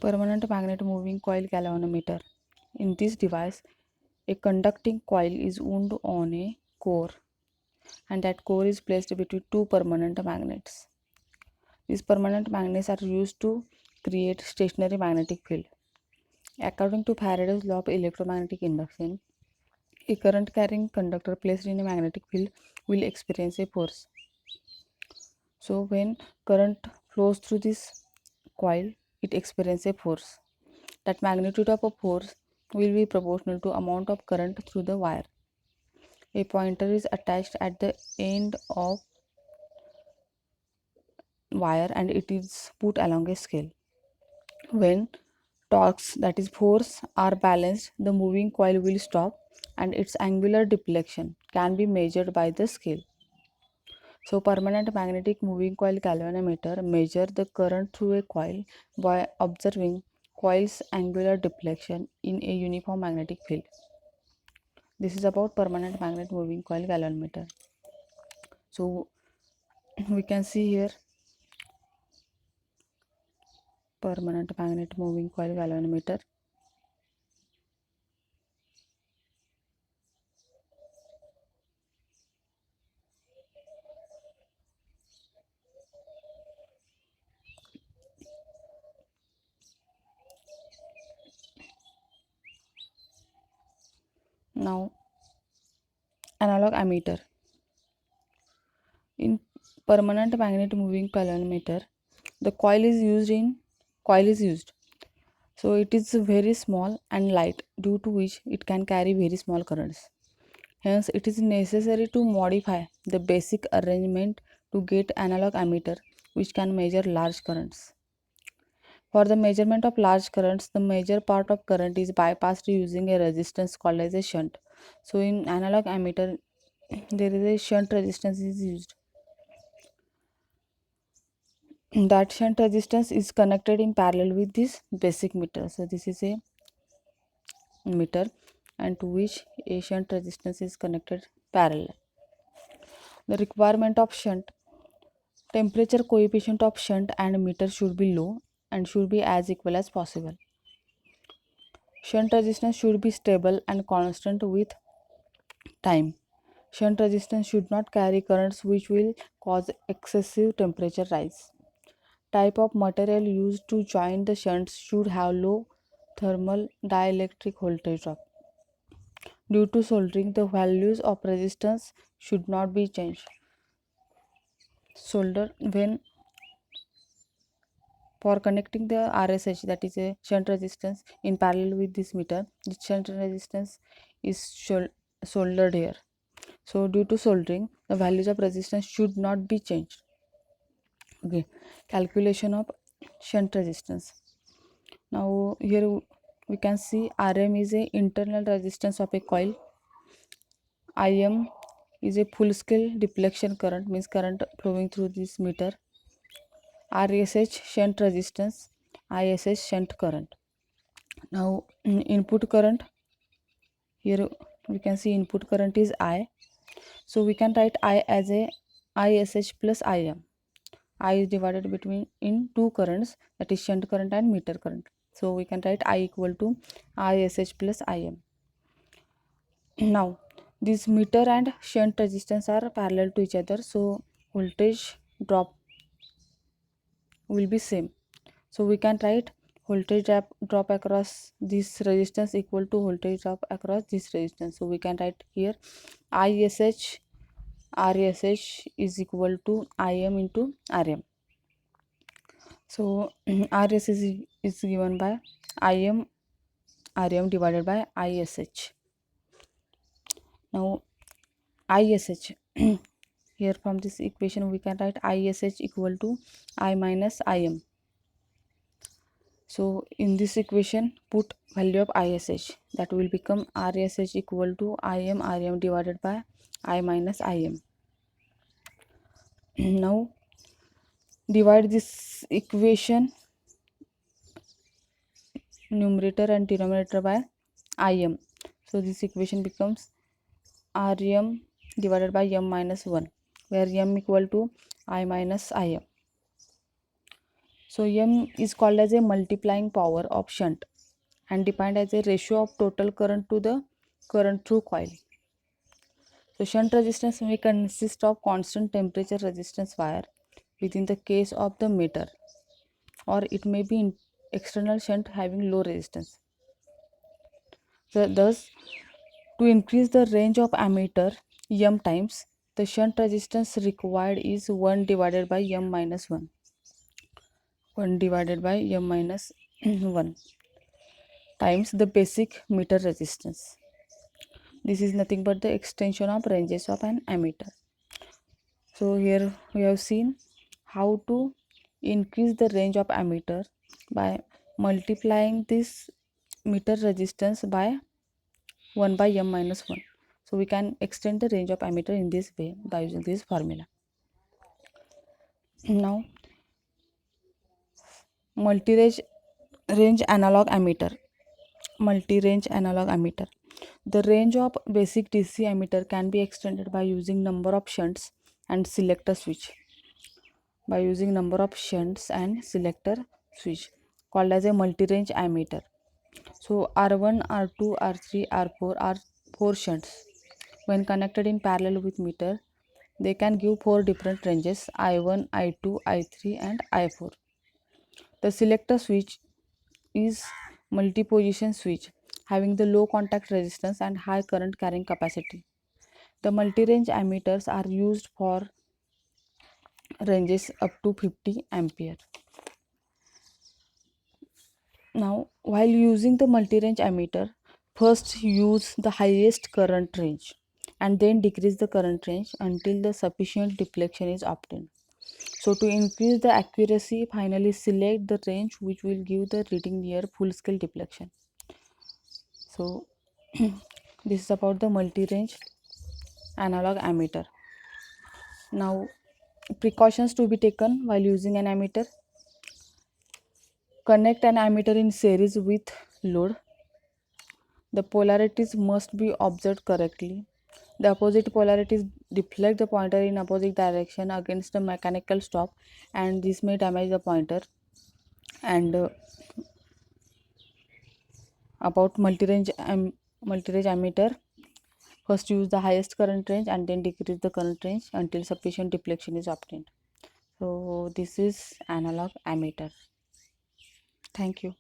Permanent magnet moving coil galvanometer. In this device, a conducting coil is wound on a core, and that core is placed between two permanent magnets. These permanent magnets are used to create stationary magnetic field. According to Faraday's law of electromagnetic induction, a current carrying conductor placed in a magnetic field will experience a force. So when current flows through this coil, it experiences a force. That magnitude of a force will be proportional to amount of current through the wire. A pointer is attached at the end of wire and it is put along a scale. When torques, that is force, are balanced, the moving coil will stop and its angular deflection can be measured by the scale. So permanent magnetic moving coil galvanometer measure the current through a coil by observing coil's angular deflection in a uniform magnetic field. This is about permanent magnet moving coil galvanometer. So we can see here permanent magnet moving coil galvanometer. Now analog ammeter. In permanent magnet moving galvanometer, the coil is used. So it is very small and light, due to which it can carry very small currents. Hence, it is necessary to modify the basic arrangement to get analog ammeter which can measure large currents. For the measurement of large currents, the major part of current is bypassed using a resistance called as a shunt. So in analog ammeter, there is a shunt resistance is used. That shunt resistance is connected in parallel with this basic meter. So this is a meter and to which a shunt resistance is connected parallel. The requirement of shunt: temperature coefficient of shunt and meter should be low and should be as equal as possible. Shunt resistance should be stable and constant with time. Shunt resistance should not carry currents which will cause excessive temperature rise. Type of material used to join the shunts should have low thermal dielectric voltage drop. Due to soldering, the values of resistance should not be changed. Solder when for connecting the RSH, that is a shunt resistance, in parallel with this meter, the shunt resistance is soldered here. So due to soldering, the values of resistance should not be changed. Okay, calculation of shunt resistance. Now here we can see Rm is a internal resistance of a coil. Im is a full scale deflection current, means current flowing through this meter. RSH shunt resistance, ISH shunt current. Now input current, here we can see input current is I. So we can write I as a ISH plus Im. I is divided between in two currents, that is shunt current and meter current. So we can write I equal to ISH plus Im. Now this meter and shunt resistance are parallel to each other, so voltage drop will be same. So we can write voltage drop across this resistance equal to voltage drop across this resistance. So we can write here ISH RSH is equal to Im into Rm. So RSH is given by Im Rm divided by ISH. Now ISH here from this equation we can write ISH equal to I minus Im. So in this equation put value of ISH, that will become RSH equal to Im Rm divided by I minus Im. Now divide this equation numerator and denominator by Im. So this equation becomes Rm divided by m minus 1, where m equal to I minus Im. So M is called as a multiplying power of shunt and defined as a ratio of total current to the current through coil. So shunt resistance may consist of constant temperature resistance wire within the case of the meter, or it may be external shunt having low resistance. So thus, to increase the range of ammeter M times, the shunt resistance required is 1 divided by M minus 1. 1 divided by M minus 1 times the basic meter resistance. This is nothing but the extension of ranges of an ammeter. So here we have seen how to increase the range of ammeter by multiplying this meter resistance by 1 by M minus 1. So we can extend the range of ammeter in this way by using this formula. Now multi-range analog ammeter. Multi-range analog ammeter. The range of basic DC ammeter can be extended by using number of shunts and selector switch. By using number of shunts and selector switch called as a multi-range ammeter. So R1, R2, R3, R4 are 4 shunts. When connected in parallel with meter, they can give 4 different ranges I1, I2, I3 and I4. The selector switch is multi-position switch having the low contact resistance and high current carrying capacity. The multi-range ammeters are used for ranges up to 50 ampere. Now, while using the multi-range ammeter, first use the highest current range and then decrease the current range until the sufficient deflection is obtained. So to increase the accuracy, finally select the range which will give the reading near full scale deflection. So this is about the multi-range analog ammeter. Now precautions to be taken while using an ammeter. Connect an ammeter in series with load. The polarities must be observed correctly. The opposite polarities deflect the pointer in opposite direction against the mechanical stop, and this may damage the pointer. And about multi-range ammeter, first use the highest current range and then decrease the current range until sufficient deflection is obtained. So this is analog ammeter. Thank you.